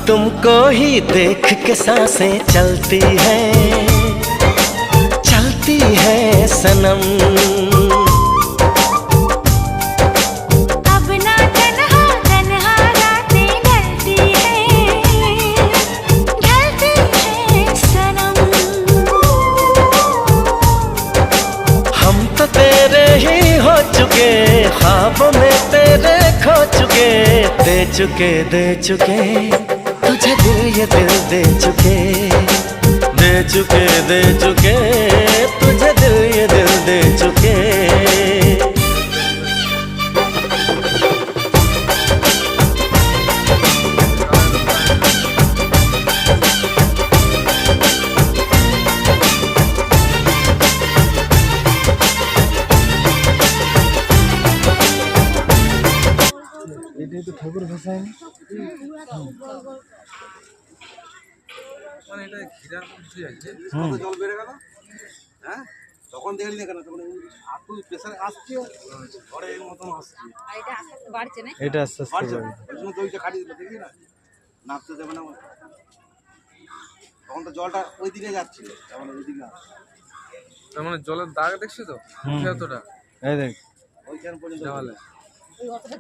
तुमको ही देख के सांसें चलती है सनम। अब ना तन्हा तन्हा रातें ढलती है सनम। हम तो तेरे ही हो चुके, ख्वाबों में तेरे खो चुके, दे चुके तुझे दिल, ये दिल दे चुके तुझे दिल, ये दिल दे चुके। এটাই তো ঠাকুর ভাষায় মানে এটা ঘিরার মধ্যে আছে জল বেড়ে গেল। হ্যাঁ, তখন দেখলি না কেন, তখন আটু প্রেসার আসছে, ঘরের মতন আসছে। এটা আস্তে আস্তে বাড়ছে না, এটা আস্তে আস্তে বাড়ছে, বাড়ে। ওই জন্য দইটা খাটিয়ে দিল, দেখলি না, নামতে দেবে না। তখন তো জলটা ওই দিকে যাচ্ছিল, তখন ওই দিকে আসছে। তার মানে জলের দাগ দেখছি তো, এতটা এই দেখ ওইখান পর্যন্ত দেওয়ালে। ওই অতটা